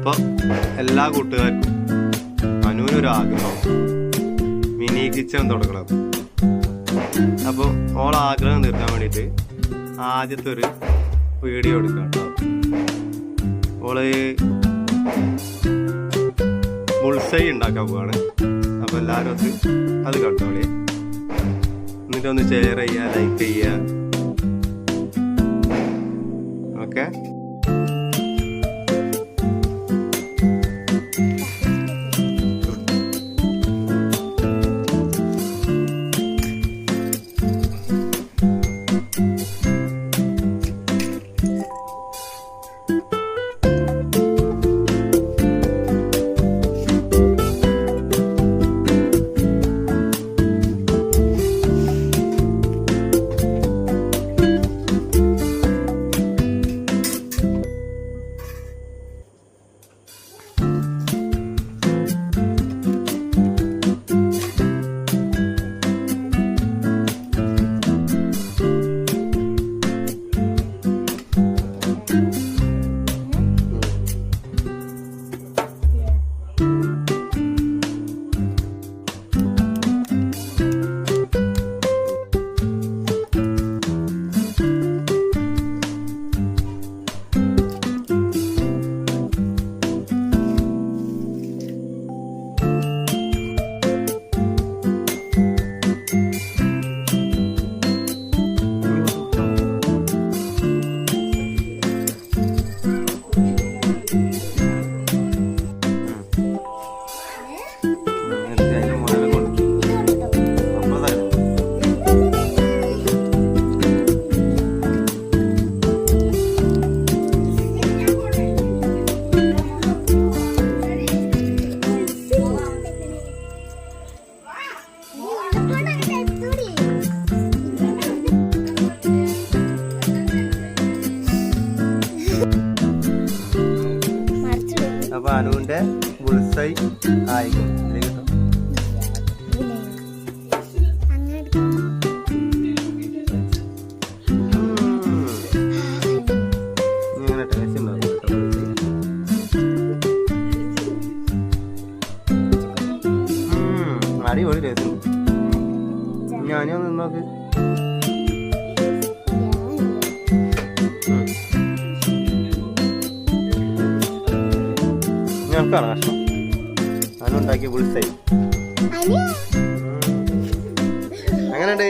അപ്പോൾ എല്ലാ കൂട്ടുകാർക്കും അനുവിനൊരു ആഗ്രഹം മിനി കിച്ചൺ തുടങ്ങണം. അപ്പോൾ ഓളെ ആഗ്രഹം തീർക്കാൻ വേണ്ടിയിട്ട് ആദ്യത്തെ ഒരു വീഡിയോ എടുക്കാം കേട്ടോ. ഓള് ബുൾസൈ ഉണ്ടാക്കാൻ പോവാണ്. അപ്പോൾ എല്ലാവരും അത് കണ്ടോളേ. എന്നിട്ടൊന്ന് ഷെയർ ചെയ്യുക, ലൈക്ക് ചെയ്യുക. ഓക്കെ. അപ്പൊ അനുവിന്റെ ബുൾസൈ ആയിക്കോട്ടെ. ഇങ്ങനെ ടേസ്റ്റ് ഉണ്ടാവും കേട്ടോ. അടിപൊളി ടേസ്റ്റ് ഉണ്ട്. ഞാനോ നിന്നോക്ക്. ഞങ്ങൾക്കാണ് കഷ്ടം. അനുണ്ടാക്കിയ ബുൾസൈ എങ്ങനെയുണ്ട്?